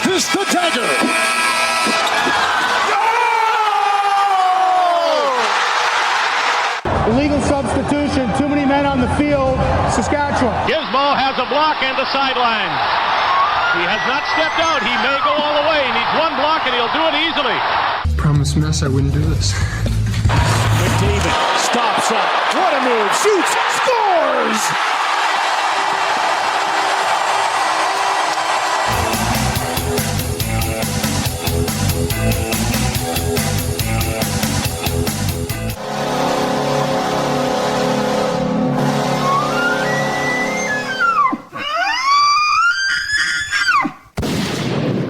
uses the dagger. Illegal substitution, too many men on the field, Saskatchewan. Gizmo has a block and the sideline. He has not stepped out. He may go all the way. He needs one block and he'll do it easily. Promise Mess I wouldn't do this. McDavid stops up. What a move. Shoots. Scores!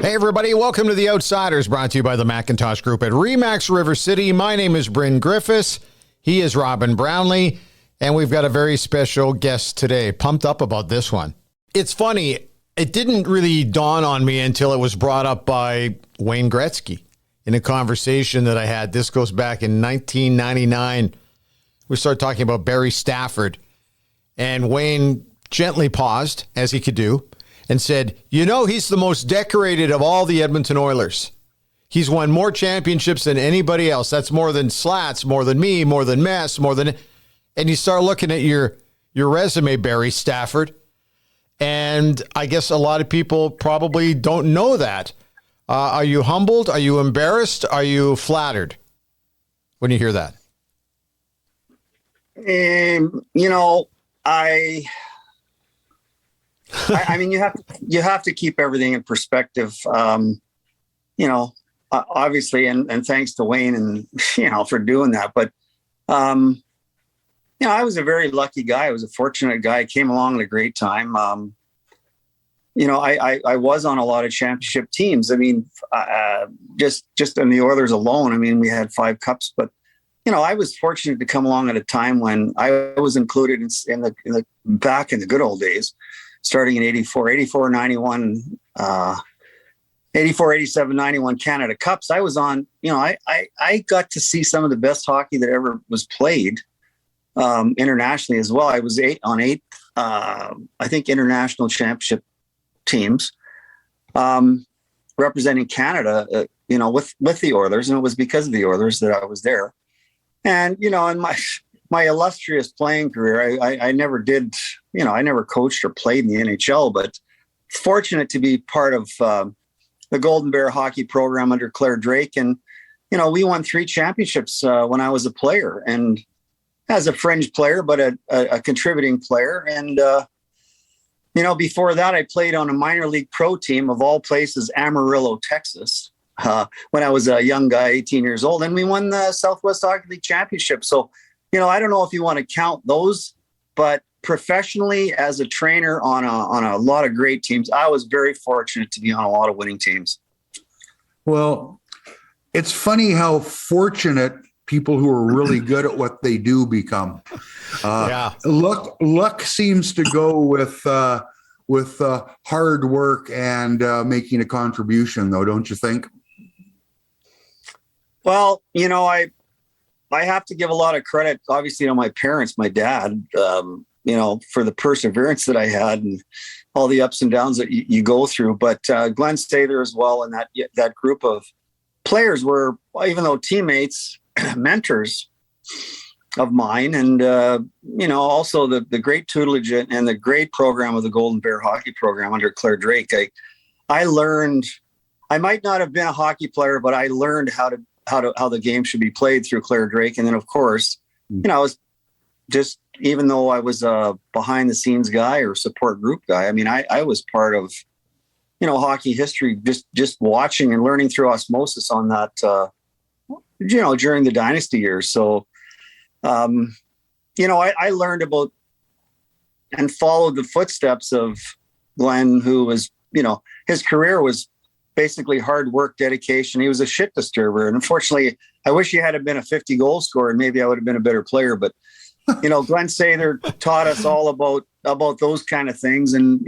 Hey everybody, welcome to The Outsiders, brought to you by the Macintosh Group at RE/MAX River City. My name is Bryn Griffiths. He is Robin Brownlee, and we've got a very special guest today. Pumped up about this one. It's funny, it didn't really dawn on me until it was brought up by Wayne Gretzky in a conversation that I had. This goes back in 1999. We started talking about Barrie Stafford, and Wayne gently paused, as he could do, and said, you know, he's the most decorated of all the Edmonton Oilers. He's won more championships than anybody else. That's more than Slats, more than me, more than Mess, more than... And you start looking at your resume, Barrie Stafford, and I guess a lot of people probably don't know that. Are you humbled? Are you embarrassed? Are you flattered when you hear that? I mean, you have to keep everything in perspective, obviously, and thanks to Wayne and, for doing that. But, I was a very lucky guy. I was a fortunate guy. I came along at a great time. I was on a lot of championship teams. I mean, just in the Oilers alone, I mean, we had 5 cups, but, I was fortunate to come along at a time when I was included in the back in the good old days. Starting in 84, 91, 84, 87, 91 Canada Cups. I was on, I got to see some of the best hockey that ever was played internationally as well. I was on eight, I think, international championship teams representing Canada, with the Oilers. And it was because of the Oilers that I was there. And, in my illustrious playing career, I never did, I never coached or played in the NHL, but fortunate to be part of the Golden Bear hockey program under Claire Drake. And, we won 3 championships when I was a player, and as a fringe player, but a contributing player. And, before that, I played on a minor league pro team of all places, Amarillo, Texas, when I was a young guy, 18 years old. And we won the Southwest Hockey League Championship. So, I don't know if you want to count those, but professionally as a trainer on a lot of great teams, I was very fortunate to be on a lot of winning teams. Well, it's funny how fortunate people who are really good at what they do become. Luck seems to go with hard work and making a contribution, though, don't you think? Well, I have to give a lot of credit, obviously, to my parents, my dad, for the perseverance that I had and all the ups and downs that you go through. But Glenn Sather as well, and that group of players were, even though teammates, mentors of mine. And, also the great tutelage and the great program of the Golden Bear hockey program under Claire Drake. I learned, I might not have been a hockey player, but I learned how the game should be played through Claire Drake. And then, of course, I was just, even though I was a behind the scenes guy or support group guy, I mean, I was part of, hockey history, just watching and learning through osmosis on that, during the dynasty years. So, I learned about and followed the footsteps of Glenn, who was, his career was basically hard work, dedication. He was a shit disturber. And unfortunately, I wish he had been a 50 goal scorer and maybe I would have been a better player. But, Glenn Sather taught us all about those kind of things. And,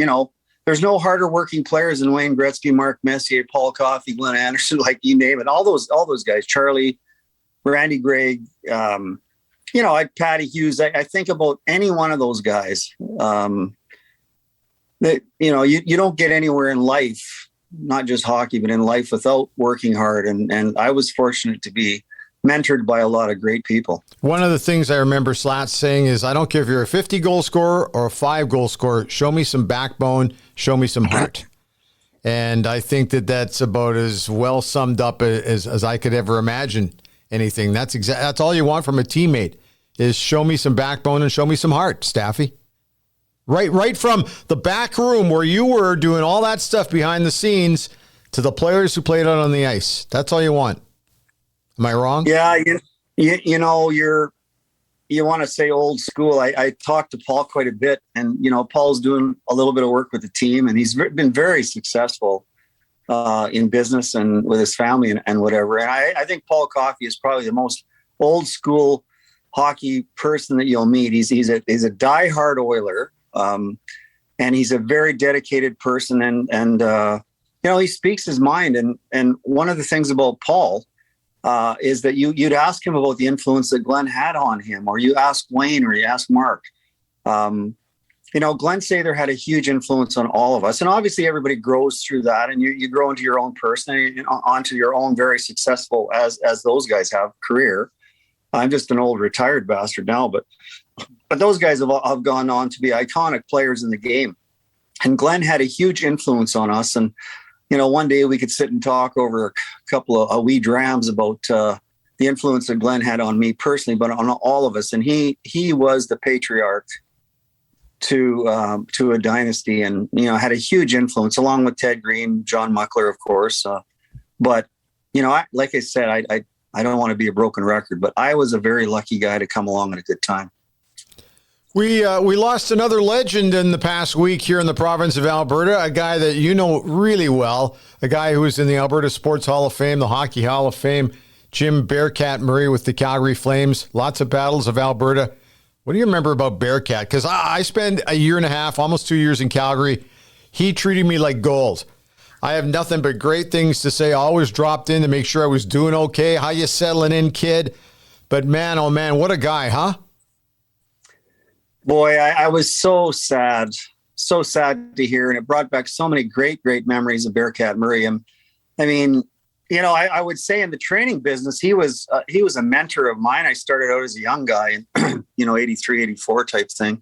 there's no harder working players than Wayne Gretzky, Mark Messier, Paul Coffey, Glenn Anderson, like you name it. All those guys, Charlie, Randy Gregg, Patty Hughes. I think about any one of those guys that, you don't get anywhere in life not just hockey, but in life without working hard. And I was fortunate to be mentored by a lot of great people. One of the things I remember Slats saying is, I don't care if you're a 50-goal scorer or a 5-goal scorer, show me some backbone, show me some heart. And I think that that's about as well summed up as I could ever imagine anything. That's all you want from a teammate, is show me some backbone and show me some heart, Staffy. Right from the back room where you were doing all that stuff behind the scenes to the players who played out on the ice. That's all you want. Am I wrong? Yeah, you know, you want to say old school. I talked to Paul quite a bit, and Paul's doing a little bit of work with the team, and he's been very successful in business and with his family and whatever. And I think Paul Coffey is probably the most old school hockey person that you'll meet. He's a diehard Oiler, and he's a very dedicated person, and he speaks his mind. And one of the things about Paul is that you'd ask him about the influence that Glenn had on him, or you ask Wayne, or you ask Mark. Glenn Sather had a huge influence on all of us. And obviously everybody grows through that, and you grow into your own person, and onto your own very successful, as those guys have, career. I'm just an old retired bastard now, but those guys have gone on to be iconic players in the game. And Glenn had a huge influence on us. And one day we could sit and talk over a couple of wee drams about the influence that Glenn had on me personally, but on all of us. And he was the patriarch to a dynasty, and had a huge influence, along with Ted Green, John Muckler, of course. But like I said, I don't want to be a broken record, but I was a very lucky guy to come along at a good time. We lost another legend in the past week here in the province of Alberta, a guy that you know really well, a guy who was in the Alberta Sports Hall of Fame, the Hockey Hall of Fame, Jim Bearcat Murray with the Calgary Flames. Lots of battles of Alberta. What do you remember about Bearcat? Because I spent a year and a half, almost 2 years in Calgary. He treated me like gold. I have nothing but great things to say. I always dropped in to make sure I was doing okay. How you settling in, kid? But man, oh man, what a guy, huh? Boy, I was so sad to hear, and it brought back so many great memories of Bearcat Murray. I mean, I would say in the training business, he was a mentor of mine. I started out as a young guy, and 83, 84 type thing.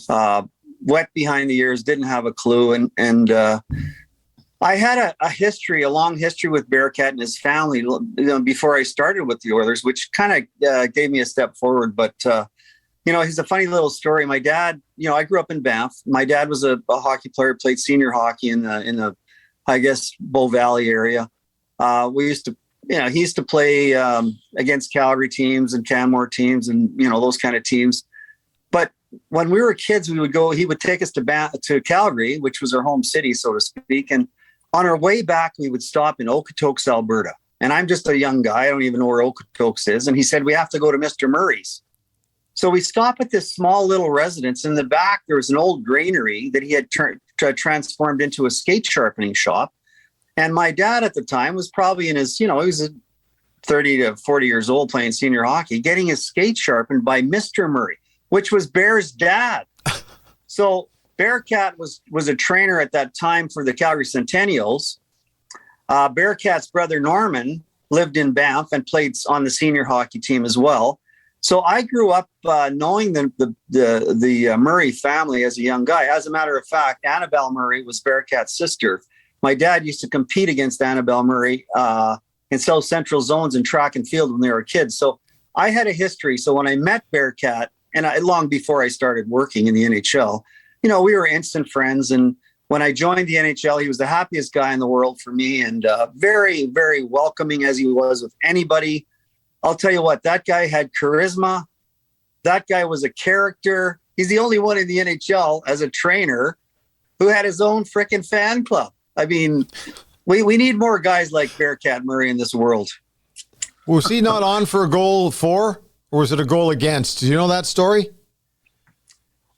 Wet behind the ears, didn't have a clue, and I had a long history with Bearcat and his family, before I started with the Oilers, which kind of gave me a step forward. But he's a funny little story. My dad, I grew up in Banff. My dad was a hockey player, played senior hockey in the I guess, Bow Valley area. He used to play against Calgary teams and Canmore teams and, those kind of teams. But when we were kids, he would take us to Calgary, which was our home city, so to speak. And on our way back, we would stop in Okotoks, Alberta. And I'm just a young guy. I don't even know where Okotoks is. And he said, we have to go to Mr. Murray's. So we stop at this small little residence. In the back, there was an old granary that he had transformed into a skate sharpening shop. And my dad at the time was probably in his, he was 30 to 40 years old playing senior hockey, getting his skate sharpened by Mr. Murray, which was Bear's dad. So Bearcat was a trainer at that time for the Calgary Centennials. Bearcat's brother Norman lived in Banff and played on the senior hockey team as well. So I grew up knowing the Murray family as a young guy. As a matter of fact, Annabelle Murray was Bearcat's sister. My dad used to compete against Annabelle Murray in South Central zones in track and field when they were kids. So I had a history. So when I met Bearcat, and long before I started working in the NHL, we were instant friends. And when I joined the NHL, he was the happiest guy in the world for me, and very, very welcoming as he was with anybody. I'll tell you what, that guy had charisma. That guy was a character. He's the only one in the NHL as a trainer who had his own freaking fan club. I mean, we need more guys like Bearcat Murray in this world. Was he not on for a goal for, or was it a goal against? Do you know that story?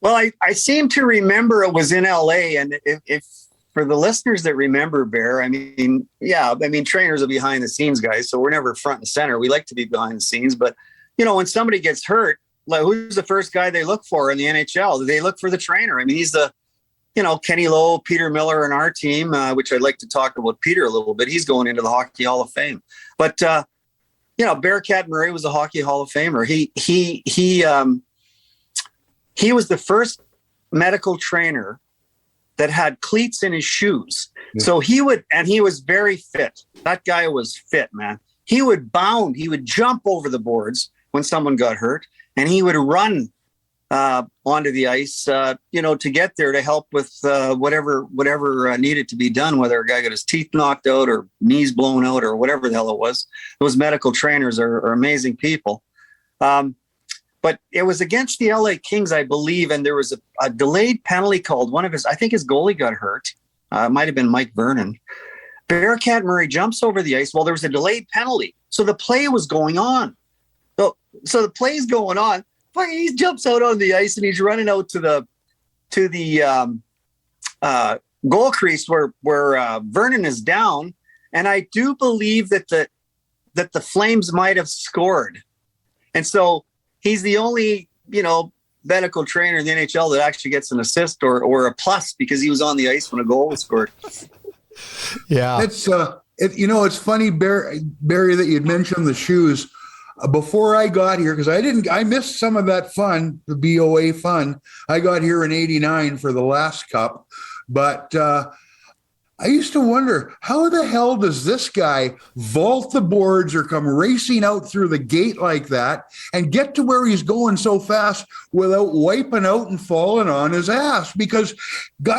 Well, I seem to remember it was in LA. And if for the listeners that remember Bear, trainers are behind the scenes guys. So we're never front and center. We like to be behind the scenes. But, when somebody gets hurt, like, who's the first guy they look for in the NHL? They look for the trainer. I mean, he's the Kenny Lowe, Peter Miller, and our team, which I'd like to talk about Peter a little bit. He's going into the Hockey Hall of Fame. But, Bearcat Murray was a Hockey Hall of Famer. He was the first medical trainer that had cleats in his shoes. Yeah. So he was very fit. That guy was fit, man. He would jump over the boards when someone got hurt, and he would run onto the ice, to get there to help with whatever needed to be done, whether a guy got his teeth knocked out or knees blown out or whatever the hell it was. Those medical trainers are amazing people. But it was against the LA Kings, I believe, and there was a delayed penalty called. I think his goalie got hurt. It might have been Mike Vernon. Bearcat Murray jumps over the ice. Well, there was a delayed penalty. So the play was going on. So the play's going on. He jumps out on the ice and he's running out to the goal crease where Vernon is down. And I do believe that the Flames might have scored. And so he's the only, medical trainer in the NHL that actually gets an assist or a plus because he was on the ice when a goal was scored. Yeah. It's funny, Barry, that you'd mentioned the shoes. Before I got here, because I missed some of that fun, the BOA fun. I got here in '89 for the last cup, but I used to wonder, how the hell does this guy vault the boards or come racing out through the gate like that and get to where he's going so fast without wiping out and falling on his ass? Because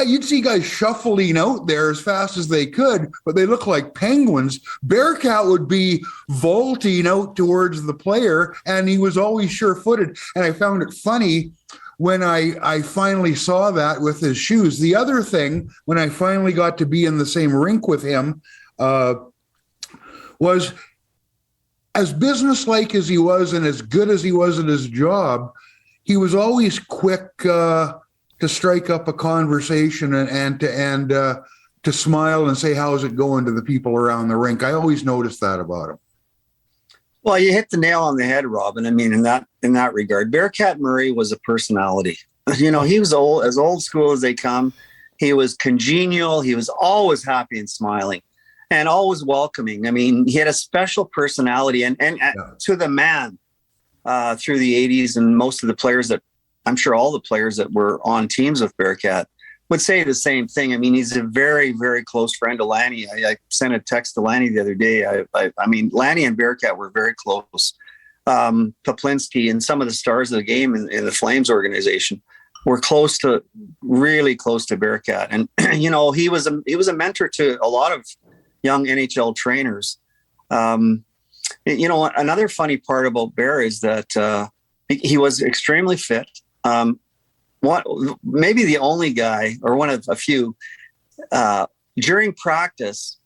you'd see guys shuffling out there as fast as they could, but they look like penguins. Bearcat would be vaulting out towards the player, and he was always sure-footed. And I found it funny when I finally saw that with his shoes. The other thing, when I finally got to be in the same rink with him, was as businesslike as he was and as good as he was at his job, he was always quick to strike up a conversation and to smile and say, how's it going to the people around the rink. I always noticed that about him. Well, you hit the nail on the head, Robin. I mean, in that regard, Bearcat Murray was a personality. He was as old school as they come. He was congenial. He was always happy and smiling and always welcoming. I mean, he had a special personality and to the man through the 80s. And most of the players I'm sure all the players that were on teams with Bearcat would say the same thing. I mean, he's a very, very close friend of Lanny. I sent a text to Lanny the other day. I mean, Lanny and Bearcat were very close. Poplinski and some of the stars of the game in the Flames organization were really close to Bearcat. And, he was a mentor to a lot of young NHL trainers. Another funny part about Bear is that he was extremely fit. Maybe the only guy or one of a few during practice,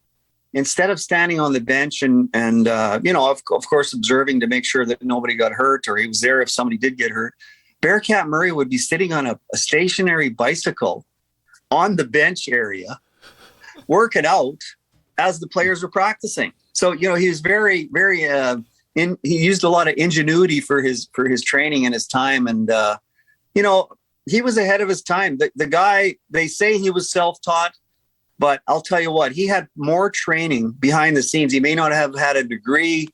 instead of standing on the bench and of course observing to make sure that nobody got hurt or he was there if somebody did get hurt, Bearcat Murray would be sitting on a stationary bicycle on the bench area working out as the players were practicing. So he was very, very he used a lot of ingenuity for his training and his time, and he was ahead of his time. The guy, they say he was self-taught, but I'll tell you what, he had more training behind the scenes. He may not have had a degree,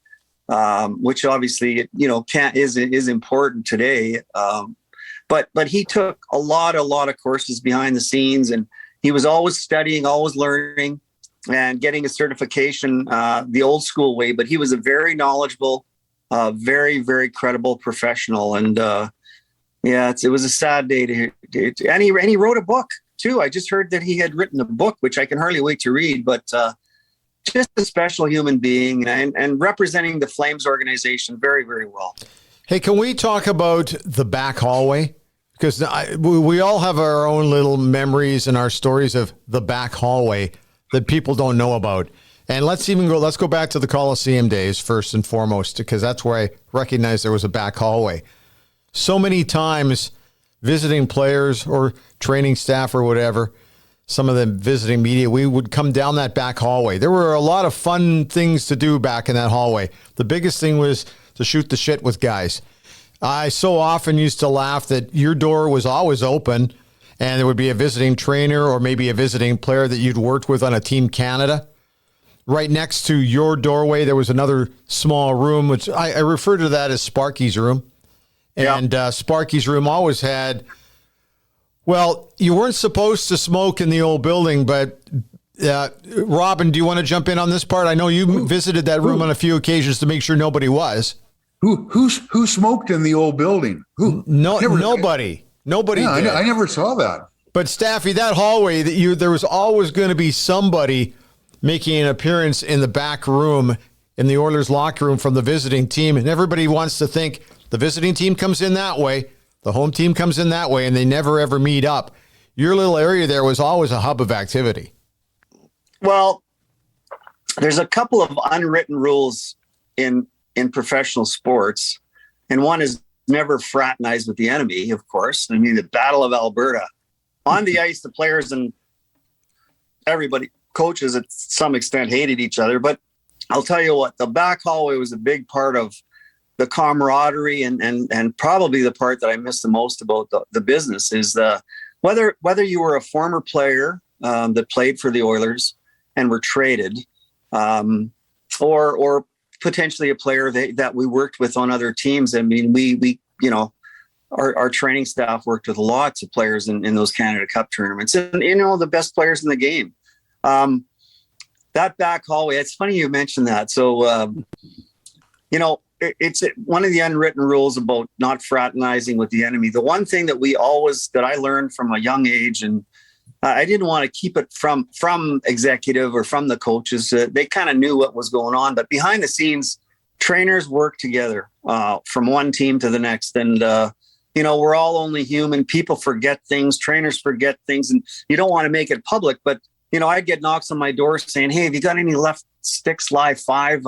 which obviously, is important today. But he took a lot of courses behind the scenes, and he was always studying, always learning and getting a certification the old school way. But he was a very knowledgeable, very, very credible professional. And, it was a sad day to hear. And he wrote a book too. I just heard that he had written a book, which I can hardly wait to read, but just a special human being and representing the Flames organization very, very well. Hey, can we talk about the back hallway? Because we all have our own little memories and our stories of the back hallway that people don't know about. And let's go back to the Coliseum days first and foremost, because that's where I recognized there was a back hallway. So many times visiting players or training staff or whatever, some of them visiting media, we would come down that back hallway. There were a lot of fun things to do back in that hallway. The biggest thing was to shoot the shit with guys. I so often used to laugh that your door was always open and there would be a visiting trainer or maybe a visiting player that you'd worked with on a Team Canada. Right next to your doorway, there was another small room, which I refer to that as Sparky's room. And Sparky's room always had, well, you weren't supposed to smoke in the old building, but Robin, do you want to jump in on this part? I know you visited that room on a few occasions to make sure nobody was. Who smoked in the old building? Nobody. Nobody did. I never saw that. But Staffy, that hallway there was always going to be somebody making an appearance in the back room in the Oilers locker room from the visiting team, and everybody wants to think the visiting team comes in that way, the home team comes in that way, and they never ever meet up. Your little area there was always a hub of activity. Well, there's a couple of unwritten rules in professional sports, and one is never fraternize with the enemy, of course. I mean, the Battle of Alberta. On the ice, the players and everybody, coaches at some extent, hated each other. But I'll tell you what, the back hallway was a big part of the camaraderie and probably the part that I miss the most about the business is whether you were a former player that played for the Oilers and were traded, or potentially a player that we worked with on other teams. I mean, we our training staff worked with lots of players in those Canada Cup tournaments, and the best players in the game. That back hallway, it's funny you mentioned that. So, it's one of the unwritten rules about not fraternizing with the enemy. The one thing that I learned from a young age, and I didn't want to keep it from executive or from the coaches. They kind of knew what was going on, but behind the scenes, trainers work together from one team to the next. And, we're all only human. People forget things. Trainers forget things, and you don't want to make it public. But, I'd get knocks on my door saying, hey, have you got any left sticks, live 5?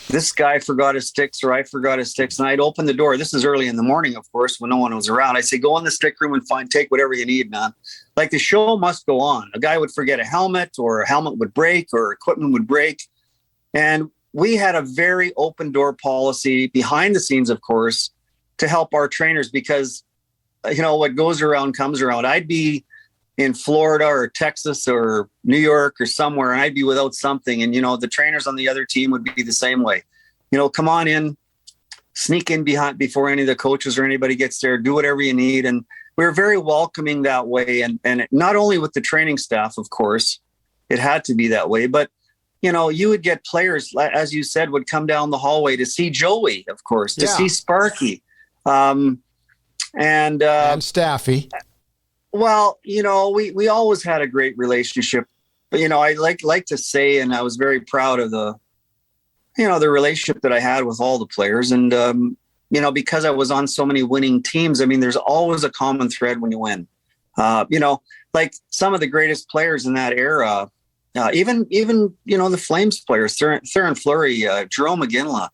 This guy forgot his sticks or I forgot his sticks. And I'd open the door. This is early in the morning, of course, when no one was around. I say, go in the stick room and take whatever you need, man. Like, the show must go on. A guy would forget a helmet, or a helmet would break, or equipment would break. And we had a very open door policy behind the scenes, of course, to help our trainers, because, what goes around comes around. I'd be in Florida or Texas or New York or somewhere, and I'd be without something. And, the trainers on the other team would be the same way. Come on in, sneak in before any of the coaches or anybody gets there, do whatever you need. And we were very welcoming that way. And not only with the training staff, of course, it had to be that way, but, you would get players, as you said, would come down the hallway to see Joey, of course, to see Sparky. And Staffy. Well, we always had a great relationship. But, I like to say, and I was very proud of the relationship that I had with all the players. And, because I was on so many winning teams, I mean, there's always a common thread when you win. Like some of the greatest players in that era, even the Flames players, Theron Fleury, Jerome McGinley.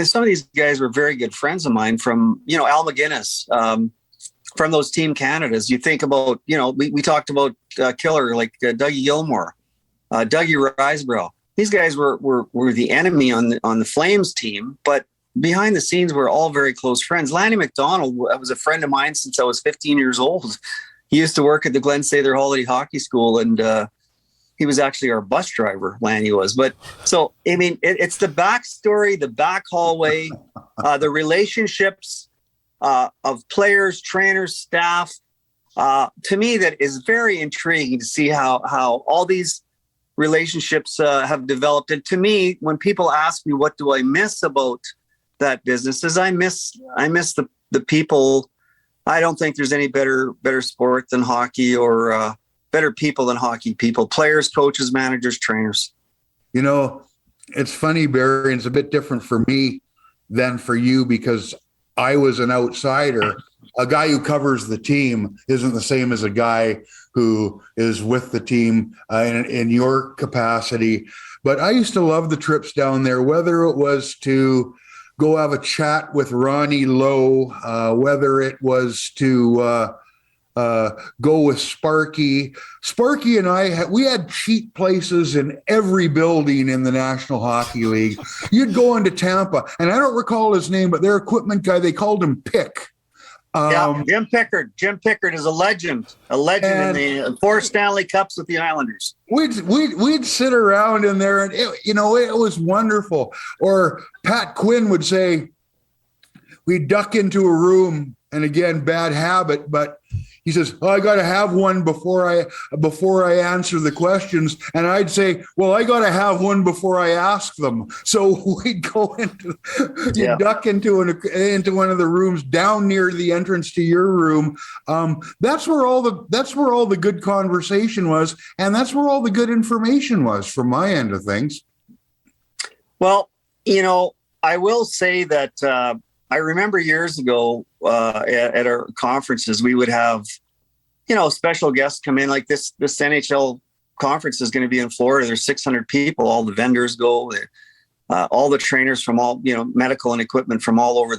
Some of these guys were very good friends of mine from, Al McGinnis, from those Team Canadas. You think about, we talked about killer like Dougie Gilmore, Dougie Risebrough. These guys were the enemy on the Flames team, but behind the scenes, we're all very close friends. Lanny McDonald was a friend of mine since I was 15 years old. He used to work at the Glen Sather Holiday Hockey School, and he was actually our bus driver, Lanny was. But so, I mean, it's the backstory, the back hallway, the relationships of players, trainers, staff. To me, that is very intriguing to see how all these relationships have developed. And to me, when people ask me, what do I miss about that business, is I miss the people. I don't think there's any better sport than hockey, or better people than hockey people, players, coaches, managers, trainers. It's funny, Barrie, and it's a bit different for me than for you, because I was an outsider. A guy who covers the team isn't the same as a guy who is with the team in your capacity. But I used to love the trips down there, whether it was to go have a chat with Ronnie Lowe, whether it was to go with Sparky. Sparky and we had cheap places in every building in the National Hockey League. You'd go into Tampa, and I don't recall his name, but their equipment guy, they called him Pick. Yeah, Jim Pickard is a legend in the 4 Stanley Cups with the Islanders. We'd sit around in there, and it was wonderful. Or Pat Quinn would say, we'd duck into a room, and again, bad habit, but he says, "Oh, I got to have one before I answer the questions," and I'd say, "Well, I got to have one before I ask them." So we'd go duck into one of the rooms down near the entrance to your room. That's where all the good conversation was, and that's where all the good information was from my end of things. Well, I will say that. I remember years ago at our conferences, we would have, special guests come in. Like this NHL conference is going to be in Florida. There's 600 people. All the vendors go. All the trainers from all, medical and equipment from all over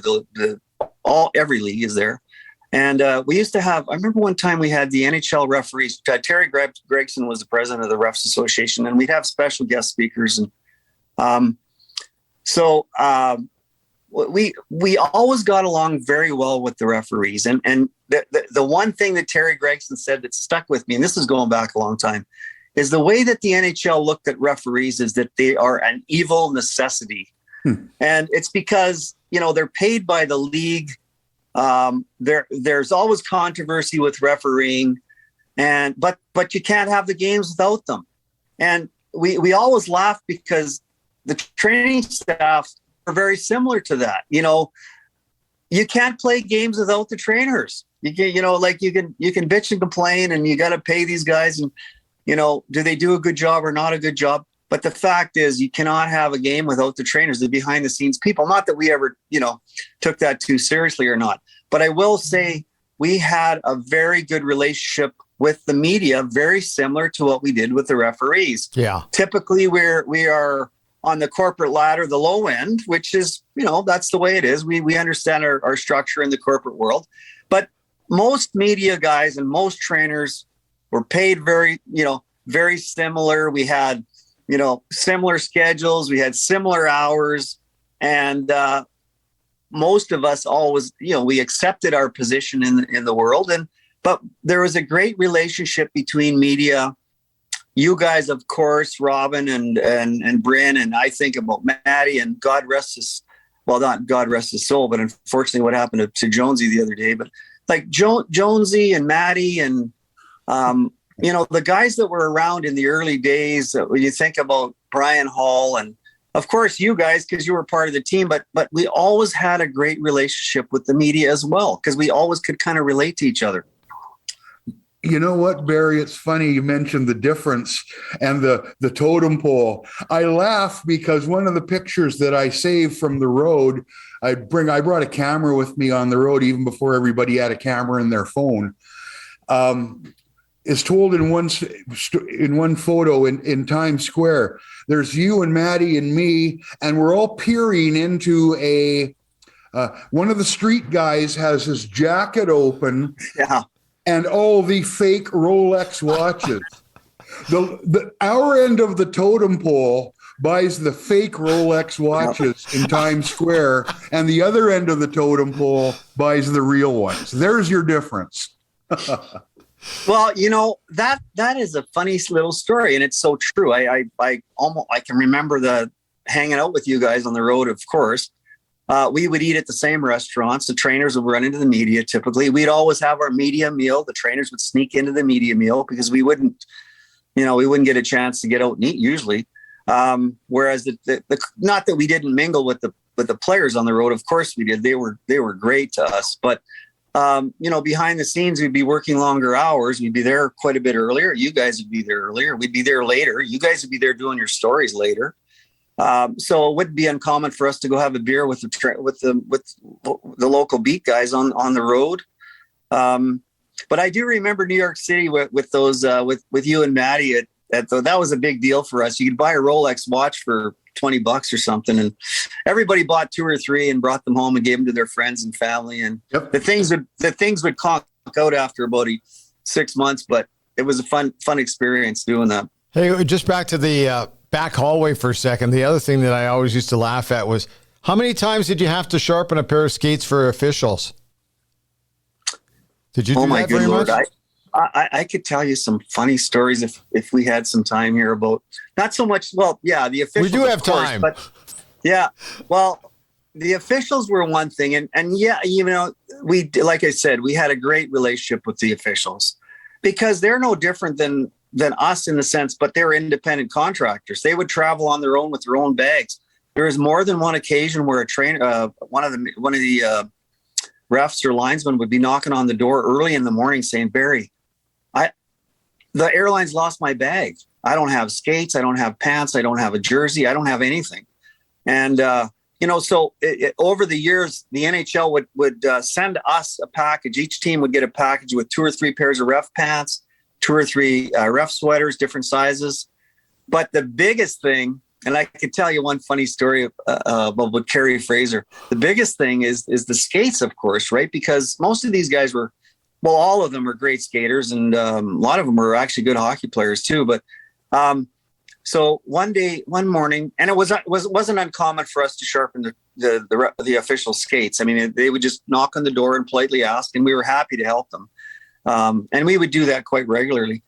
every league is there. And we used to have. I remember one time we had the NHL referees. Terry Gregson was the president of the Refs Association, and we'd have special guest speakers. And we always got along very well with the referees. And the one thing that Terry Gregson said that stuck with me, and this is going back a long time, is the way that the NHL looked at referees is that they are an evil necessity. And it's because, they're paid by the league. There's always controversy with refereeing, but you can't have the games without them. And we always laugh because the training staff are very similar to that. You can't play games without the trainers. You can bitch and complain, and you got to pay these guys, and do they do a good job or not a good job? But the fact is, you cannot have a game without the trainers, the behind the scenes people. Not that we ever, took that too seriously or not. But I will say we had a very good relationship with the media, very similar to what we did with the referees. Yeah. Typically, we are on the corporate ladder, the low end, which is, that's the way it is. We understand our structure in the corporate world. But most media guys and most trainers were paid very similar. We had, similar schedules. We had similar hours. And most of us always, we accepted our position in the world. But there was a great relationship between media. You guys, of course, Robin and Bryn, and I think about Maddie, and God rest his soul, but unfortunately what happened to Jonesy the other day. But like Jonesy and Maddie and, the guys that were around in the early days, when you think about Brian Hall and, of course, you guys, because you were part of the team, but we always had a great relationship with the media as well, because we always could kind of relate to each other. You know what, Barrie? It's funny you mentioned the difference and the totem pole. I laugh because one of the pictures that I saved from the road, I brought a camera with me on the road even before everybody had a camera in their phone. Is told in one photo in Times Square. There's you and Maddie and me, and we're all peering into one of the street guys has his jacket open. Yeah. And all the fake Rolex watches. Our end of the totem pole buys the fake Rolex watches in Times Square, and the other end of the totem pole buys the real ones. There's your difference. Well, that is a funny little story, and it's so true. I can remember hanging out with you guys on the road, of course. We would eat at the same restaurants. The trainers would run into the media. Typically, we'd always have our media meal. The trainers would sneak into the media meal because we wouldn't get a chance to get out and eat usually. Whereas not that we didn't mingle with the players on the road. Of course we did. They were great to us. But behind the scenes, we'd be working longer hours. We'd be there quite a bit earlier. You guys would be there earlier. We'd be there later. You guys would be there doing your stories later. So it wouldn't be uncommon for us to go have a beer with the local beat guys on the road. But I do remember New York City with those with you and Maddie that was a big deal for us. You could buy a Rolex watch for $20 or something, and everybody bought 2 or 3 and brought them home and gave them to their friends and family. And Yep. the things would conk out after about 6 months, but it was a fun experience doing that. Hey, just back to the back hallway for a second. The other thing that I always used to laugh at was, how many times did you have to sharpen a pair of skates for officials? Did you do Oh my that good very Lord. much? I could tell you some funny stories if we had some time here about not so much. Well, yeah, the officials. We do have of course, time. but yeah, well, the officials were one thing, and yeah, you know, like I said, we had a great relationship with the officials because they're no different than us in the sense, but they're independent contractors. They would travel on their own with their own bags. There was more than one occasion where a trainer, one of the refs or linesmen would be knocking on the door early in the morning saying, "Barrie, the airline's lost my bag. I don't have skates. I don't have pants. I don't have a jersey. I don't have anything." And, you know, so over the years, the NHL would send us a package. Each team would get a package with 2 or 3 pairs of ref pants, 2 or 3 ref sweaters, different sizes. But the biggest thing, and I could tell you one funny story about Kerry Fraser. The biggest thing is the skates, of course, right? Because most of these guys were, well, all of them are great skaters, and a lot of them were actually good hockey players too. But so one morning, and it wasn't uncommon for us to sharpen the official skates. I mean, they would just knock on the door and politely ask, and we were happy to help them. And we would do that quite regularly.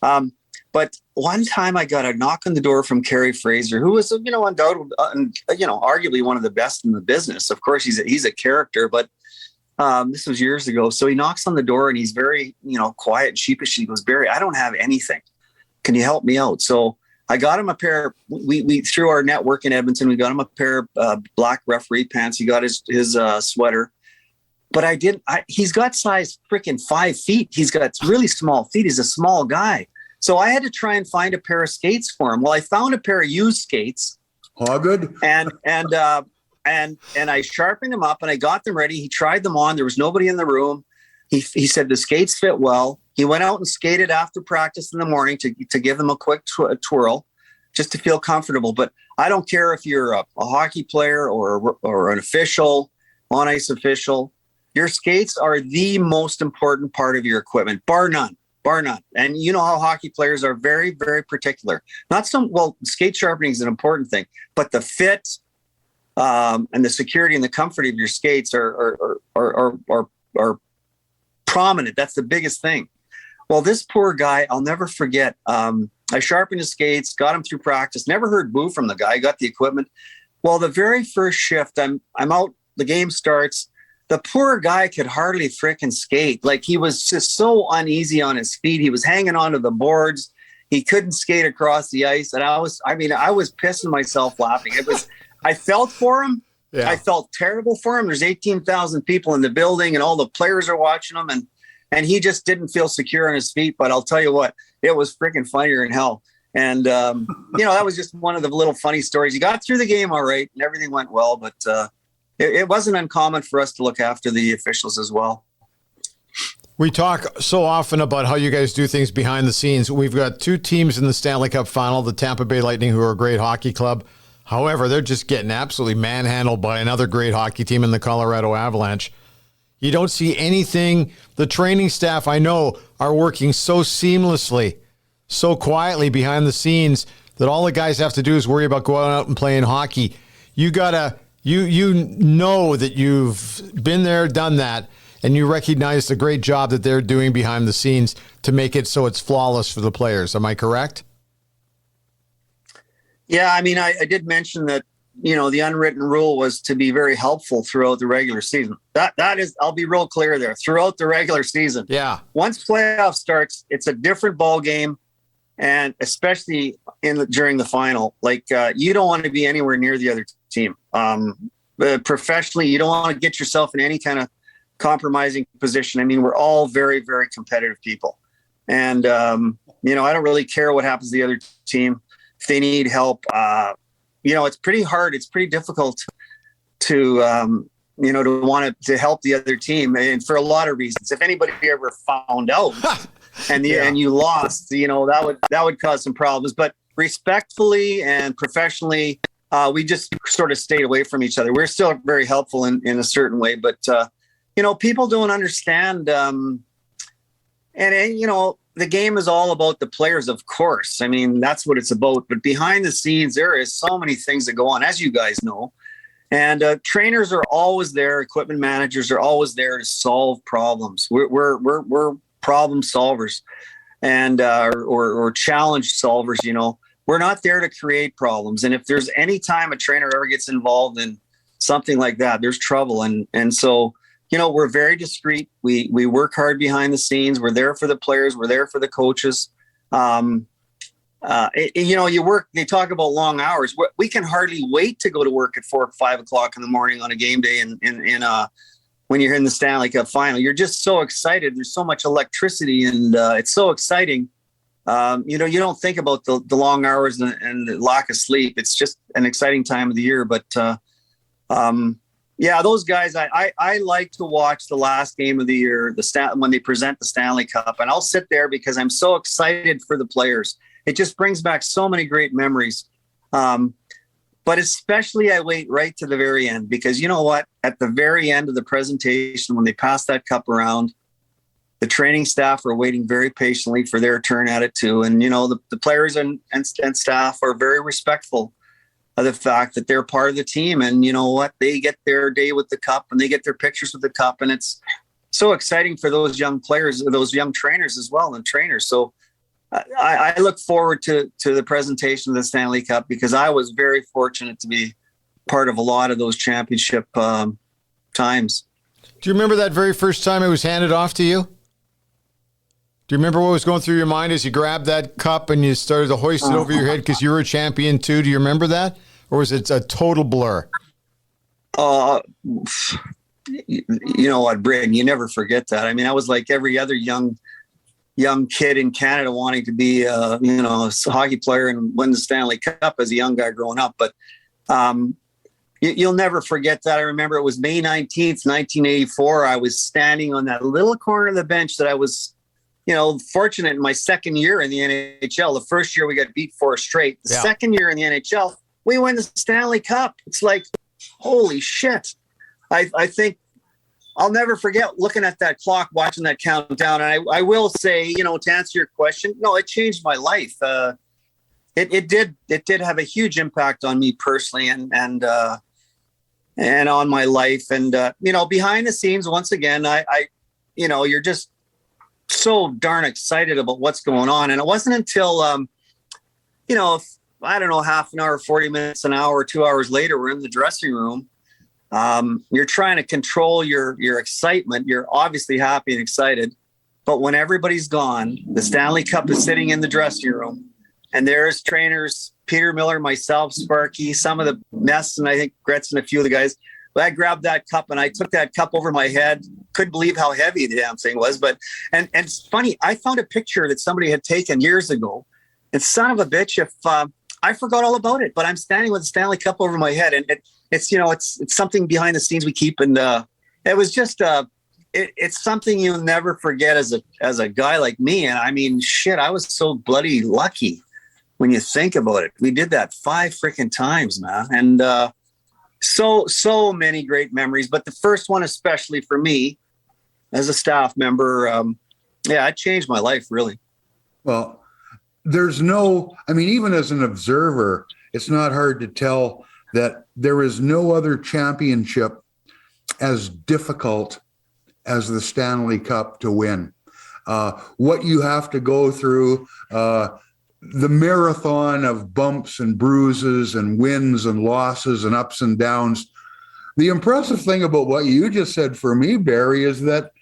But one time I got a knock on the door from Kerry Fraser, who was, you know, undoubtedly, you know, arguably one of the best in the business. Of course, he's a character, but this was years ago. So he knocks on the door and he's very, you know, quiet and sheepish. He goes, "Barrie, I don't have anything. Can you help me out?" So I got him a pair. We through our network in Edmonton, we got him a pair of black referee pants. He got his sweater. But he's got size freaking 5 feet. He's got really small feet. He's a small guy. So I had to try and find a pair of skates for him. Well, I found a pair of used skates. Oh, good. And I sharpened them up and I got them ready. He tried them on. There was nobody in the room. He said the skates fit well. He went out and skated after practice in the morning to give them a quick twirl just to feel comfortable. But I don't care if you're a hockey player or an official, on-ice official. Your skates are the most important part of your equipment, bar none. And you know how hockey players are very, very particular. Skate sharpening is an important thing, but the fit and the security and the comfort of your skates are prominent. That's the biggest thing. Well, this poor guy, I'll never forget. I sharpened his skates, got him through practice, never heard boo from the guy, got the equipment. Well, the very first shift, I'm out, the game starts. The poor guy could hardly frickin' skate. Like, he was just so uneasy on his feet. He was hanging onto the boards. He couldn't skate across the ice. And I was pissing myself laughing. I felt for him. Yeah. I felt terrible for him. There's 18,000 people in the building and all the players are watching him. And he just didn't feel secure on his feet. But I'll tell you what, it was freaking funnier than hell. And, you know, that was just one of the little funny stories. He got through the game all right and everything went well. But, it wasn't uncommon for us to look after the officials as well. We talk so often about how you guys do things behind the scenes. We've got 2 teams in the Stanley Cup final, the Tampa Bay Lightning, who are a great hockey club. However, they're just getting absolutely manhandled by another great hockey team in the Colorado Avalanche. You don't see anything. The training staff, I know, are working so seamlessly, so quietly behind the scenes that all the guys have to do is worry about going out and playing hockey. You know that you've been there, done that, and you recognize the great job that they're doing behind the scenes to make it so it's flawless for the players. Am I correct? Yeah, I mean, I did mention that, you know, the unwritten rule was to be very helpful throughout the regular season. That is, I'll be real clear there, throughout the regular season. Yeah. Once playoff starts, it's a different ball game. And especially during the final, like you don't want to be anywhere near the other team. Professionally, you don't want to get yourself in any kind of compromising position. I mean, we're all very, very competitive people. And, you know, I don't really care what happens to the other team. If they need help, you know, it's pretty hard. It's pretty difficult to, you know, to want to help the other team. And for a lot of reasons, if anybody ever found out and you lost, you know, that would cause some problems. But respectfully and professionally, we just sort of stayed away from each other. We're still very helpful in a certain way, but you know, people don't understand. And you know, the game is all about the players, of course. I mean, that's what it's about. But behind the scenes, there is so many things that go on, as you guys know. And trainers are always there. Equipment managers are always there to solve problems. We're problem solvers and or challenge solvers. You know, we're not there to create problems. And if there's any time a trainer ever gets involved in something like that, there's trouble. And so, you know, we're very discreet. We work hard behind the scenes. We're there for the players. We're there for the coaches. You know, you work, they talk about long hours. We can hardly wait to go to work at 4 or 5 o'clock in the morning on a game day. And when you're in the Stanley Cup final, you're just so excited. There's so much electricity and it's so exciting. You know, you don't think about the long hours and the lack of sleep. It's just an exciting time of the year. But yeah, those guys, I like to watch the last game of the year, when they present the Stanley Cup, and I'll sit there because I'm so excited for the players. It just brings back so many great memories. But especially I wait right to the very end, because you know what? At the very end of the presentation, when they pass that cup around, the training staff are waiting very patiently for their turn at it too. And, you know, the players and staff are very respectful of the fact that they're part of the team. And you know what? They get their day with the cup and they get their pictures with the cup. And it's so exciting for those young players, those young trainers as well, and trainers. So I look forward to the presentation of the Stanley Cup, because I was very fortunate to be part of a lot of those championship times. Do you remember that very first time it was handed off to you? Do you remember what was going through your mind as you grabbed that cup and you started to hoist it over your head because you were a champion too? Do you remember that? Or was it a total blur? You know what, Bryn, you never forget that. I mean, I was like every other young kid in Canada wanting to be, you know, a hockey player and win the Stanley Cup as a young guy growing up. But you'll never forget that. I remember it was May 19th, 1984. I was standing on that little corner of the bench that I was, you know, fortunate in my second year in the NHL. The first year we got beat 4 straight. The second year in the NHL, we win the Stanley Cup. It's like, holy shit. I think I'll never forget looking at that clock, watching that countdown. And I will say, you know, to answer your question, no, it changed my life. It did have a huge impact on me personally and on my life. And, you know, behind the scenes, once again, I you know, you're just so darn excited about what's going on. And it wasn't until, you know, I don't know, half an hour, 40 minutes, an hour, 2 hours later, we're in the dressing room. You're trying to control your excitement. You're obviously happy and excited, but when everybody's gone, the Stanley Cup is sitting in the dressing room, and there's trainers, Peter Miller, myself, Sparky, some of the mess, and I think Gretz and a few of the guys. But I grabbed that cup and I took that cup over my head. Couldn't believe how heavy the damn thing was. But and it's funny, I found a picture that somebody had taken years ago, and son of a bitch, if I forgot all about it, but I'm standing with the Stanley Cup over my head, and it's, you know, it's something behind the scenes we keep. And it was just it's something you'll never forget as a guy like me. And I mean, shit, I was so bloody lucky when you think about it. We did that 5 freaking times, man. And so many great memories, but the first one, especially for me as a staff member, it changed my life, really. Well, even as an observer, it's not hard to tell that there is no other championship as difficult as the Stanley Cup to win. What you have to go through, the marathon of bumps and bruises and wins and losses and ups and downs. The impressive thing about what you just said for me, Barrie, is that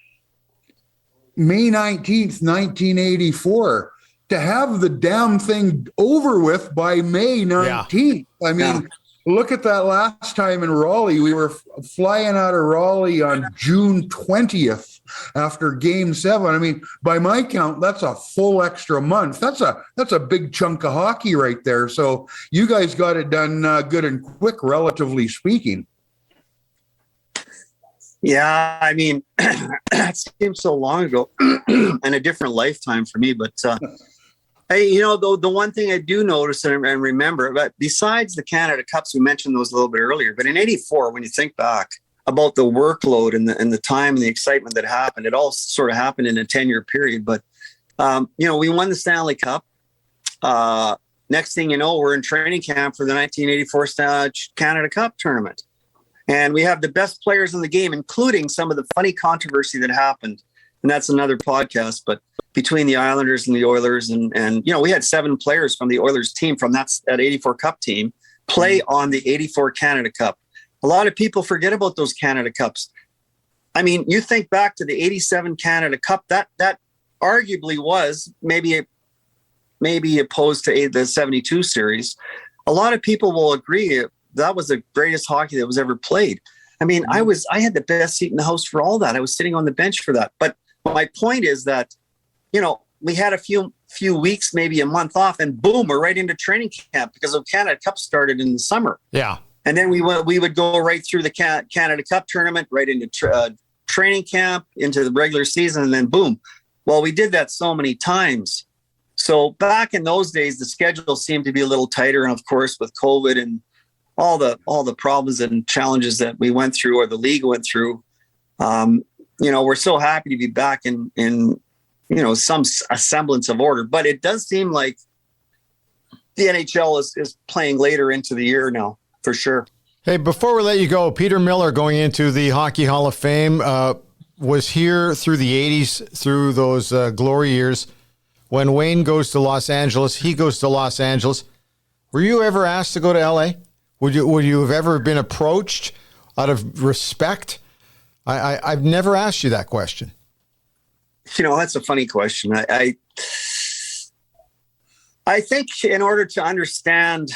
May 19th, 1984, to have the damn thing over with by May 19th. Yeah. I mean, look at that last time in Raleigh. We were flying out of Raleigh on June 20th after Game 7. I mean, by my count, that's a full extra month. That's a big chunk of hockey right there. So you guys got it done good and quick, relatively speaking. Yeah, I mean, it seems so long ago and a different lifetime for me. But hey, you know, the one thing I do notice and remember, but besides the Canada Cups, we mentioned those a little bit earlier, but in '84, when you think back about the workload and the time and the excitement that happened, it all sort of happened in a 10-year period. But, you know, we won the Stanley Cup. Next thing you know, we're in training camp for the 1984 Canada Cup tournament. And we have the best players in the game, including some of the funny controversy that happened. And that's another podcast, but between the Islanders and the Oilers. And we had 7 players from the Oilers team from that 84 Cup team play on the 84 Canada Cup. A lot of people forget about those Canada Cups. I mean, you think back to the 87 Canada Cup, that arguably was maybe opposed to the 72 series. A lot of people will agree that was the greatest hockey that was ever played. I mean, I had the best seat in the house for all that. I was sitting on the bench for that. But my point is that, we had a few weeks, maybe a month off, and boom, we're right into training camp because the Canada Cup started in the summer. Yeah. And then we would go right through the Canada Cup tournament, right into training camp, into the regular season, and then boom. Well, we did that so many times. So back in those days, the schedule seemed to be a little tighter. And of course, with COVID and all the problems and challenges that we went through, or the league went through, we're so happy to be back in some semblance of order. But it does seem like the NHL is playing later into the year now, for sure. Hey, before we let you go, Peter Miller, going into the Hockey Hall of Fame, was here through the 80s, through those glory years. When Wayne goes to Los Angeles, he goes to Los Angeles. Were you ever asked to go to LA? Would you have ever been approached out of respect? I've never asked you that question. That's a funny question. I think in order to understand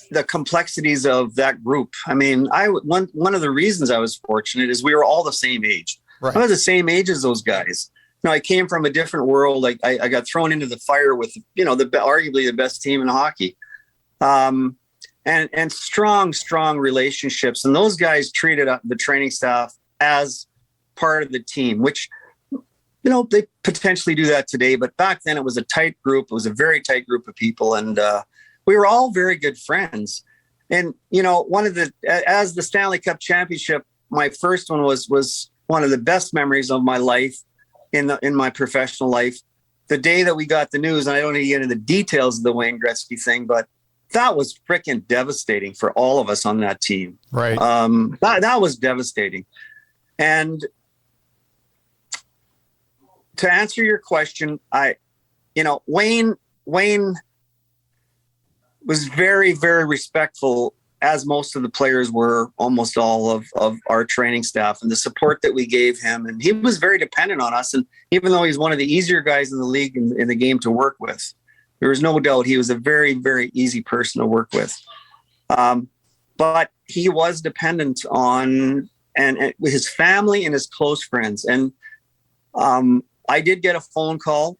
the complexities of that group, I mean, one of the reasons I was fortunate is we were all the same age. Right. I was the same age as those guys. I came from a different world. I got thrown into the fire with, arguably the best team in hockey, and strong relationships. And those guys treated the training staff as part of the team, which, they potentially do that today. But back then it was a tight group. It was a very tight group of people. And we were all very good friends. And, as the Stanley Cup championship, my first one was one of the best memories of my life. In my professional life, the day that we got the news, and I don't need to get into the details of the Wayne Gretzky thing, but that was freaking devastating for all of us on that team. Right. That was devastating. And to answer your question, Wayne was very, very respectful, as most of the players were, almost all of our training staff, and the support that we gave him. And he was very dependent on us. And even though he's one of the easier guys in the league in the game to work with, there was no doubt he was a very, very easy person to work with. But he was dependent on and his family and his close friends. And I did get a phone call,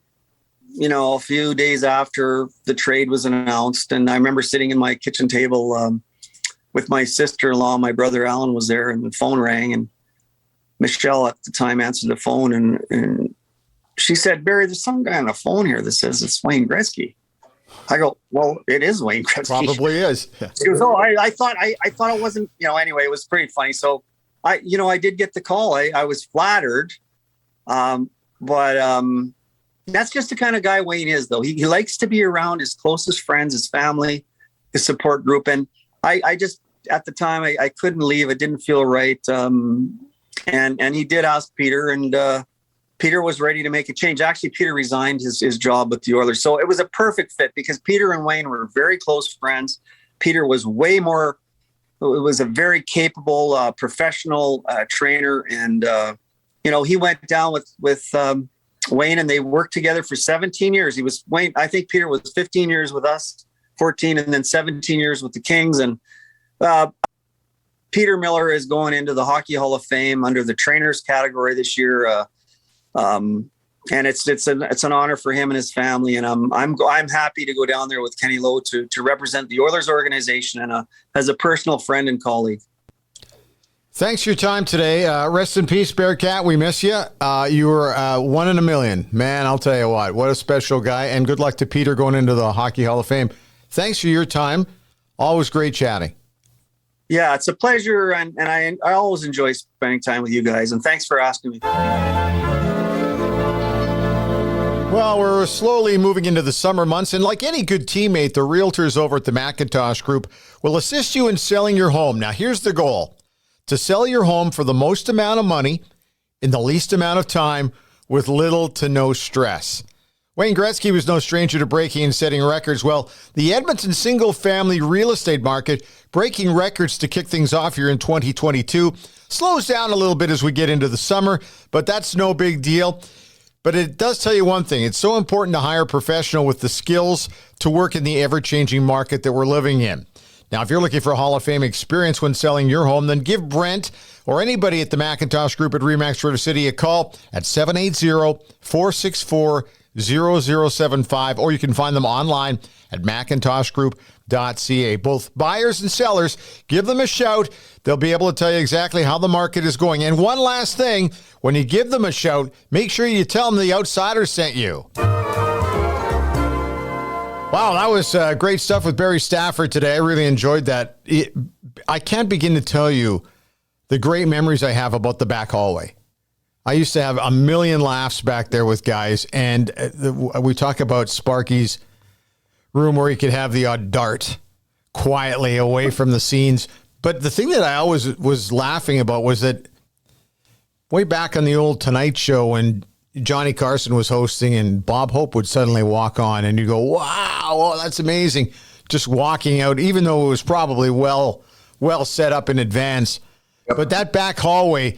a few days after the trade was announced. And I remember sitting in my kitchen table with my sister-in-law. My brother Alan was there, and the phone rang, and Michelle at the time answered the phone, and she said, "Barrie, there's some guy on the phone here that says it's Wayne Gretzky." I go, "Well, it is Wayne Gretzky." Probably is. She goes, "Oh, I thought it wasn't." Anyway, it was pretty funny. So I did get the call. I was flattered, but that's just the kind of guy Wayne is, though. He likes to be around his closest friends, his family, his support group, and I just, at the time, I couldn't leave. It didn't feel right. And he did ask Peter, and Peter was ready to make a change. Actually, Peter resigned his job with the Oilers. So it was a perfect fit because Peter and Wayne were very close friends. Peter was was a very capable professional trainer. And, he went down with Wayne, and they worked together for 17 years. I think Peter was 15 years with us, 14, and then 17 years with the Kings. And Peter Miller is going into the Hockey Hall of Fame under the trainers category this year. And it's an honor for him and his family. And I'm happy to go down there with Kenny Lowe to represent the Oilers organization and as a personal friend and colleague. Thanks for your time today. Rest in peace, Bearcat. We miss you. You were one in a million. Man, I'll tell you what a special guy. And good luck to Peter going into the Hockey Hall of Fame. Thanks for your time. Always great chatting. Yeah, it's a pleasure. And I always enjoy spending time with you guys. And thanks for asking me. Well, we're slowly moving into the summer months, and like any good teammate, the realtors over at the Macintosh Group will assist you in selling your home. Now, here's the goal: to sell your home for the most amount of money in the least amount of time with little to no stress. Wayne Gretzky was no stranger to breaking and setting records. Well, the Edmonton single-family real estate market, breaking records to kick things off here in 2022, slows down a little bit as we get into the summer, but that's no big deal. But it does tell you one thing. It's so important to hire a professional with the skills to work in the ever-changing market that we're living in. Now, if you're looking for a Hall of Fame experience when selling your home, then give Brent or anybody at the Macintosh Group at RE/MAX River City a call at 780-464-0075, or you can find them online at macintoshgroup.ca. Both buyers and sellers, give them a shout. They'll be able to tell you exactly how the market is going. And one last thing, when you give them a shout, make sure you tell them the Outsiders sent you. Wow, that was great stuff with Barrie Stafford today. I really enjoyed that. I can't begin to tell you the great memories I have about the back hallway. I used to have a million laughs back there with guys, and we talk about Sparky's room where he could have the odd dart quietly away from the scenes. But the thing that I always was laughing about was that way back on the old Tonight Show when Johnny Carson was hosting and Bob Hope would suddenly walk on and you go, wow, oh, that's amazing. Just walking out, even though it was probably well set up in advance. Yep. But that back hallway,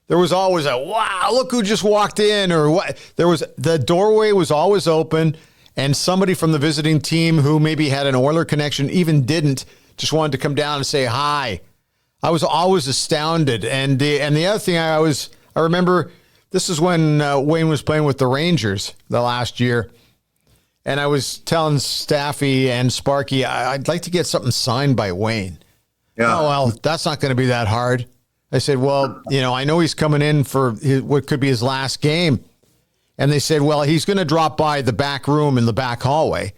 there was always a, wow, look who just walked in, or what. The doorway was always open, and somebody from the visiting team who maybe had an Oiler connection, even didn't, just wanted to come down and say hi. I was always astounded. And the other thing I remember, this is when Wayne was playing with the Rangers the last year. And I was telling Staffy and Sparky, I'd like to get something signed by Wayne. Yeah. Oh, well, that's not going to be that hard. I said, well, I know he's coming in for what could be his last game. And they said, well, he's going to drop by the back room in the back hallway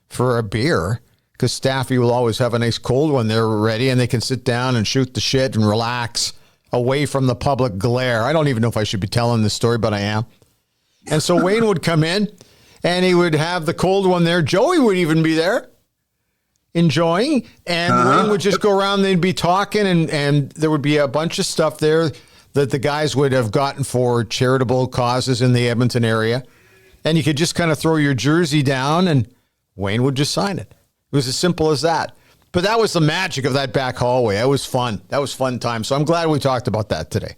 for a beer because Staffy will always have a nice cold one there ready, and they can sit down and shoot the shit and relax away from the public glare. I don't even know if I should be telling this story, but I am. And so Wayne would come in, and he would have the cold one there. Joey would even be there enjoying, and Wayne would just go around, they'd be talking, and there would be a bunch of stuff there that the guys would have gotten for charitable causes in the Edmonton area. And you could just kind of throw your jersey down, and Wayne would just sign it. It was as simple as that. But that was the magic of that back hallway. It was fun. That was fun time. So I'm glad we talked about that today.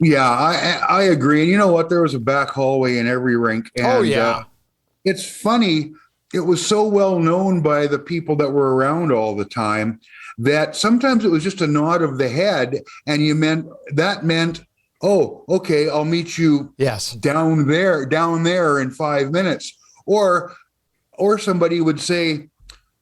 Yeah, I agree. And you know what? There was a back hallway in every rink. And, it's funny. It was so well known by the people that were around all the time that sometimes it was just a nod of the head, and that meant, oh, okay, I'll meet you down there in 5 minutes. Or somebody would say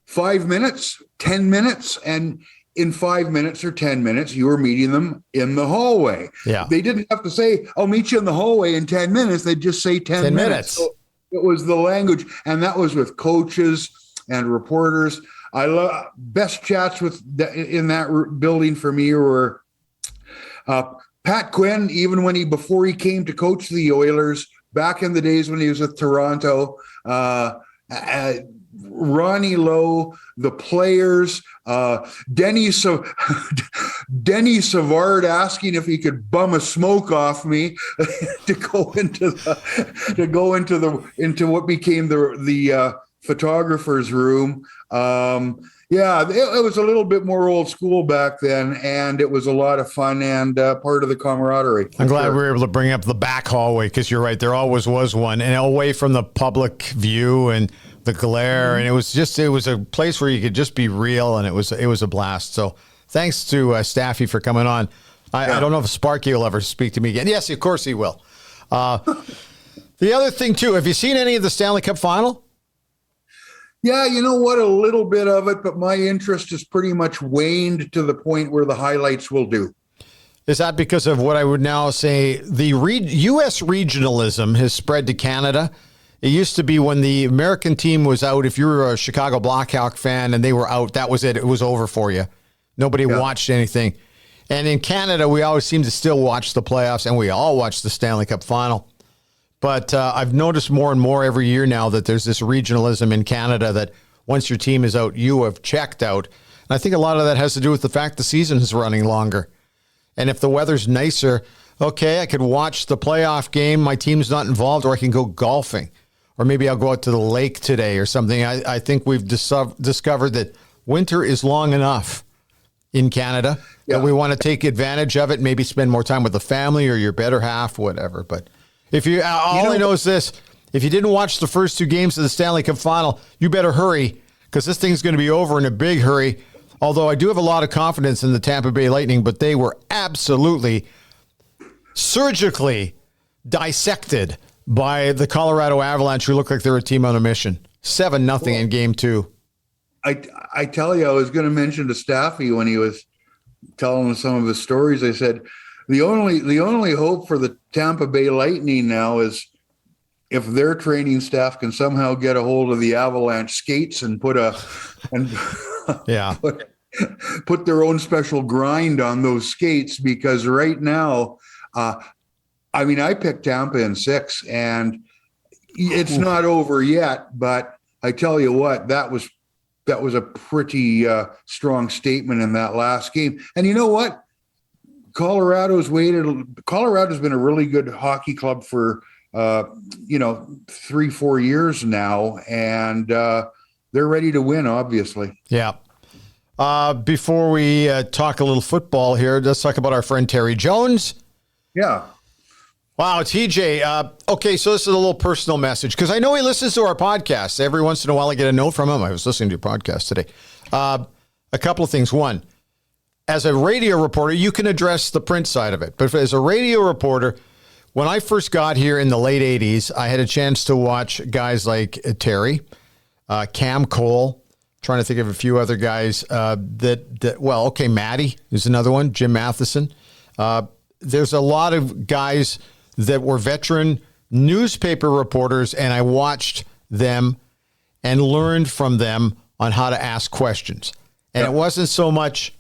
5 minutes, 10 minutes, and in 5 minutes or 10 minutes, you were meeting them in the hallway. Yeah. They didn't have to say, I'll meet you in the hallway in 10 minutes. They'd just say 10 minutes. So it was the language, and that was with coaches and reporters. I love best chats in that building for me were Pat Quinn, even before he came to coach the Oilers back in the days when he was with Toronto. Ronnie Lowe, the players, Denny Savard asking if he could bum a smoke off me to go into what became the photographer's room. It was a little bit more old school back then, and it was a lot of fun and part of the camaraderie. I'm glad we were able to bring up the back hallway, because you're right, there always was one, and away from the public view and the glare, and it was a place where you could just be real, and it was a blast. So thanks to Staffy for coming on. I don't know if Sparky will ever speak to me again. Yes, of course he will. The other thing too, have you seen any of the Stanley Cup final? Yeah, you know what? A little bit of it, but my interest is pretty much waned to the point where the highlights will do. Is that because of what I would now say the U.S. regionalism has spread to Canada? It used to be when the American team was out, if you were a Chicago Blackhawk fan and they were out, that was it. It was over for you. Nobody watched anything. And in Canada, we always seem to still watch the playoffs, and we all watch the Stanley Cup final. But I've noticed more and more every year now that there's this regionalism in Canada that once your team is out, you have checked out. And I think a lot of that has to do with the fact the season is running longer. And if the weather's nicer, okay, I could watch the playoff game. My team's not involved, or I can go golfing. Or maybe I'll go out to the lake today or something. I think we've discovered that winter is long enough in Canada that we want to take advantage of it, maybe spend more time with the family or your better half, whatever. But if you, all I know is this, if you didn't watch the first 2 games of the Stanley Cup final, you better hurry, because this thing's going to be over in a big hurry. Although I do have a lot of confidence in the Tampa Bay Lightning, but they were absolutely surgically dissected by the Colorado Avalanche, who look like they're a team on a mission. 7-0 in game 2. I tell you, I was going to mention to Staffy when he was telling us some of his stories. I said the only hope for the Tampa Bay Lightning now is if their training staff can somehow get a hold of the Avalanche skates and put their own special grind on those skates, because right now, I picked Tampa in 6, and it's not over yet. But I tell you what, that was a pretty strong statement in that last game. And you know what? Colorado's been a really good hockey club for 3-4 years now, and they're ready to win, obviously. Yeah. Before we talk a little football here, let's talk about our friend Terry Jones. Yeah. Wow, TJ. Okay, so this is a little personal message, because I know he listens to our podcast. Every once in a while I get a note from him. I was listening to your podcast today. A couple of things. One, as a radio reporter, you can address the print side of it. But as a radio reporter, when I first got here in the late 80s, I had a chance to watch guys like Terry, Cam Cole, trying to think of a few other guys Matty is another one, Jim Matheson. There's a lot of guys that were veteran newspaper reporters, and I watched them and learned from them on how to ask questions. And it wasn't so much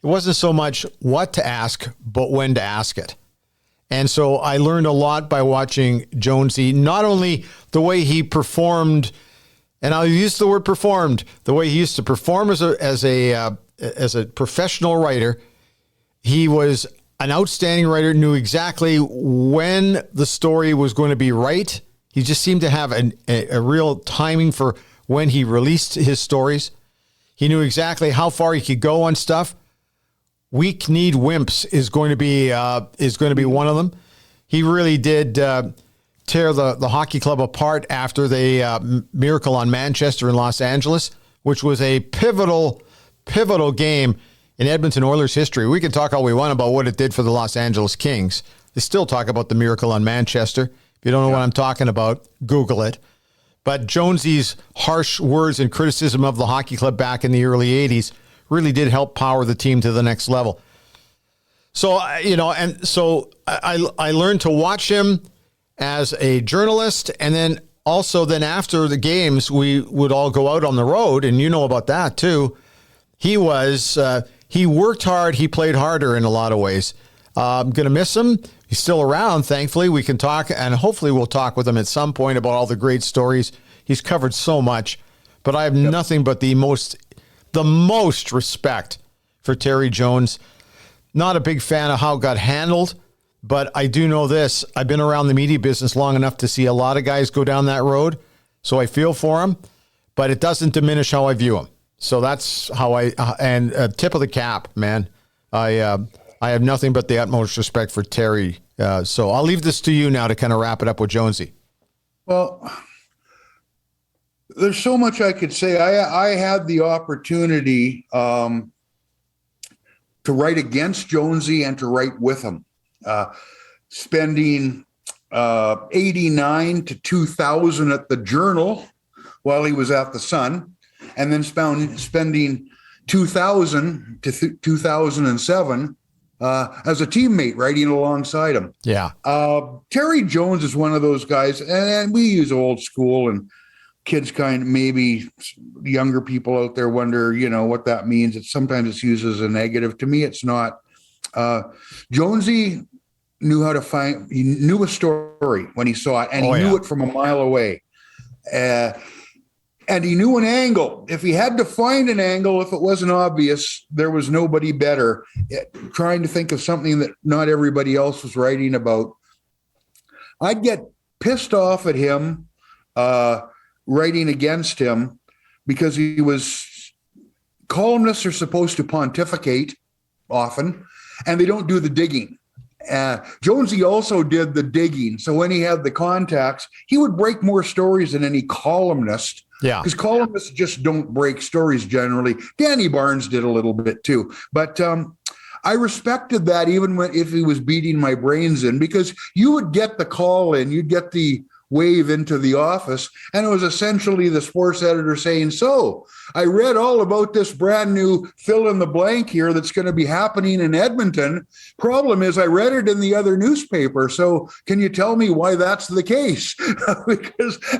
what to ask, but when to ask it. And so I learned a lot by watching Jonesy, not only the way he performed, and I'll use the word performed, the way he used to perform as a professional writer. He was an outstanding writer, knew exactly when the story was going to be right. He just seemed to have a real timing for when he released his stories. He knew exactly how far he could go on stuff. Weak kneed wimps is going to be one of them. He really did tear the hockey club apart after the miracle on Manchester and Los Angeles, which was a pivotal game in Edmonton Oilers history. We can talk all we want about what it did for the Los Angeles Kings. They still talk about the miracle on Manchester. If you don't know what I'm talking about, Google it. But Jonesy's harsh words and criticism of the hockey club back in the early 80s really did help power the team to the next level. So, I learned to watch him as a journalist, and then after the games, we would all go out on the road, and you know about that too. He worked hard. He played harder in a lot of ways. I'm going to miss him. He's still around. Thankfully, we can talk, and hopefully we'll talk with him at some point about all the great stories. He's covered so much, but I have nothing but the most respect for Terry Jones. Not a big fan of how it got handled, but I do know this. I've been around the media business long enough to see a lot of guys go down that road, so I feel for him, but it doesn't diminish how I view him. So that's how tip of the cap, man. I have nothing but the utmost respect for Terry. So I'll leave this to you now to kind of wrap it up with Jonesy. Well, there's so much I could say. I had the opportunity to write against Jonesy and to write with him, spending 89 to 2000 at the Journal while he was at the Sun, and then spending 2000 to 2007 as a teammate writing alongside him. Yeah. Terry Jones is one of those guys, and we use old school, and kids maybe younger people out there wonder, what that means. Sometimes it's used as a negative. To me, it's not. Jonesy knew how to find, he knew a story when he saw it, and he knew it from a mile away. And he knew an angle. If he had to find an angle, if it wasn't obvious, there was nobody better. Trying to think of something that not everybody else was writing about. I'd get pissed off at him writing against him because columnists are supposed to pontificate often, and they don't do the digging. Jonesy also did the digging. So when he had the contacts, he would break more stories than any columnist. Yeah. Because columnists just don't break stories generally. Danny Barnes did a little bit too. But I respected that even if he was beating my brains in, because you would get the call in, you'd get the wave into the office, and it was essentially the sports editor saying, so I read all about this brand new fill in the blank here that's going to be happening in Edmonton. Problem is, I read it in the other newspaper. So can you tell me why that's the case?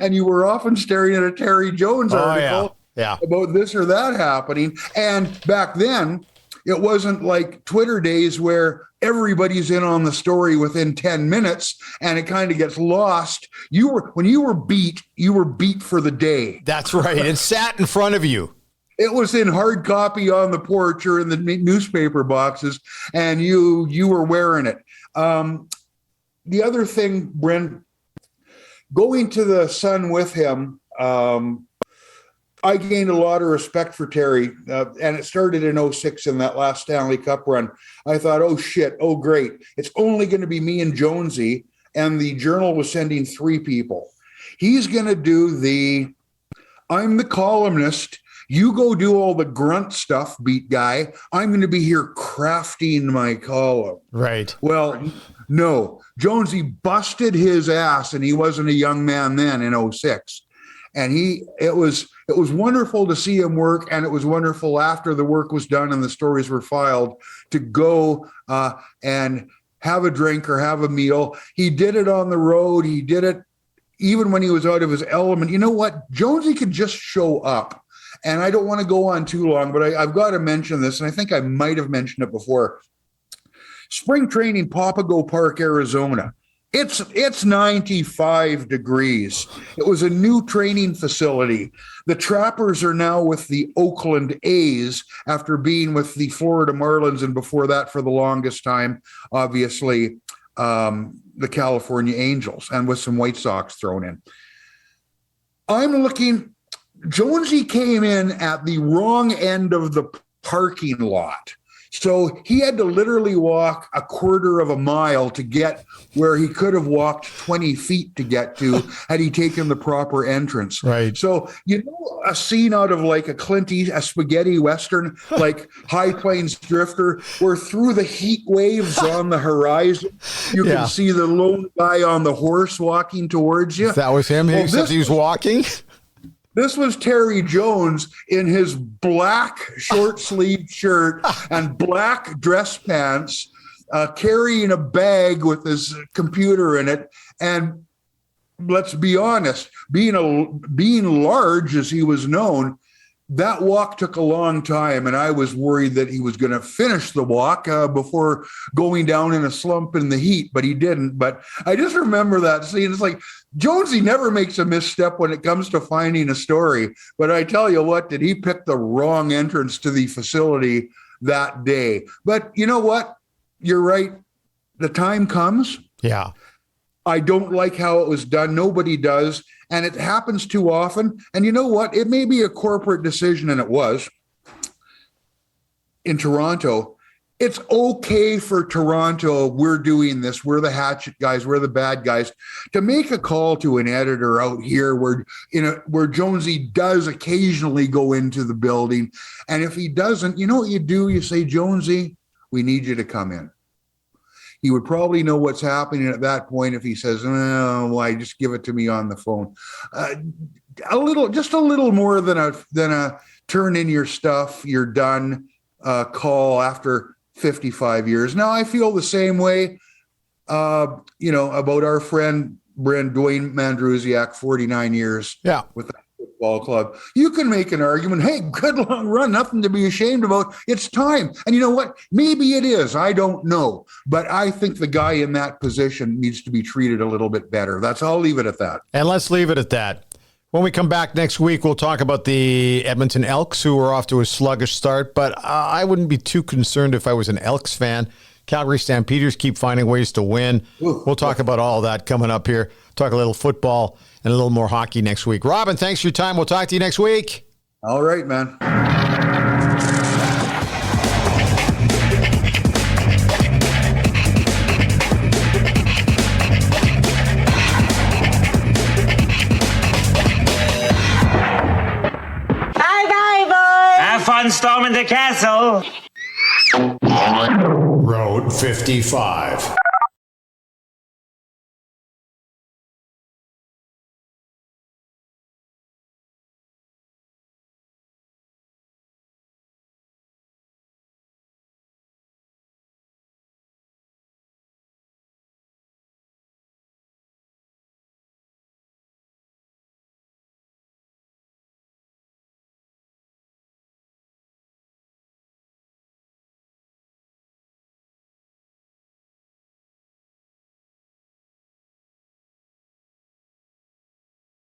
And you were often staring at a Terry Jones article about this or that happening. And back then, it wasn't like Twitter days where everybody's in on the story within 10 minutes and it kind of gets lost. When you were beat for the day. That's right. It sat in front of you. It was in hard copy on the porch or in the newspaper boxes, and you were wearing it. The other thing, Brent, going to the Sun with him, I gained a lot of respect for Terry, and it started in 2006 in that last Stanley Cup run. I thought, oh, shit, oh, great. It's only going to be me and Jonesy, and the Journal was sending 3 people. He's going to do I'm the columnist. You go do all the grunt stuff, beat guy. I'm going to be here crafting my column. Right. Well, no. Jonesy busted his ass, and he wasn't a young man then in 2006. And it was wonderful to see him work, and it was wonderful after the work was done and the stories were filed to go and have a drink or have a meal. He did it on the road. He did it even when he was out of his element. You know what? Jonesy could just show up. And I don't want to go on too long, but I've got to mention this, and I think I might have mentioned it before. Spring training, Papago Park, Arizona. It's 95 degrees. It was a new training facility. The Trappers are now with the Oakland A's after being with the Florida Marlins, and before that for the longest time, obviously, the California Angels, and with some White Sox thrown in. Jonesy came in at the wrong end of the parking lot. So he had to literally walk a quarter of a mile to get where he could have walked 20 feet to get to had he taken the proper entrance. Right. So, a scene out of like a spaghetti Western, like High Plains Drifter, where through the heat waves on the horizon, you can see the lone guy on the horse walking towards you. That was him. He said he was walking. This was Terry Jones in his black short-sleeved shirt and black dress pants, carrying a bag with his computer in it. And let's be honest, being large as he was known, that walk took a long time, and I was worried that he was going to finish the walk before going down in a slump in the heat, but he didn't. But I just remember that scene. It's like Jonesy never makes a misstep when it comes to finding a story, but I tell you what, did he pick the wrong entrance to the facility that day? But you know what? You're right. The time comes. Yeah. I don't like how it was done. Nobody does. And it happens too often. And you know what? It may be a corporate decision, and it was in Toronto. It's okay for Toronto. We're doing this. We're the hatchet guys. We're the bad guys. To make a call to an editor out here where Jonesy does occasionally go into the building. And if he doesn't, you know what you do? You say, Jonesy, we need you to come in. He would probably know what's happening at that point if he says, "Oh, why just give it to me on the phone." Just a little more than a turn in your stuff, you're done call after 55 years. Now I feel the same way, about our friend Dwayne Mandrusiak, 49 years with Football Club. You can make an argument, hey, good long run, nothing to be ashamed about. It's time. And you know what? Maybe it is. I don't know. But I think the guy in that position needs to be treated a little bit better. I'll leave it at that. And let's leave it at that. When we come back next week, we'll talk about the Edmonton Elks, who are off to a sluggish start, but I wouldn't be too concerned if I was an Elks fan. Calgary Stampeders keep finding ways to win. We'll talk about all that coming up here. Talk a little football and a little more hockey next week. Robin, thanks for your time. We'll talk to you next week. All right, man. Have fun storming the castle. Road 55.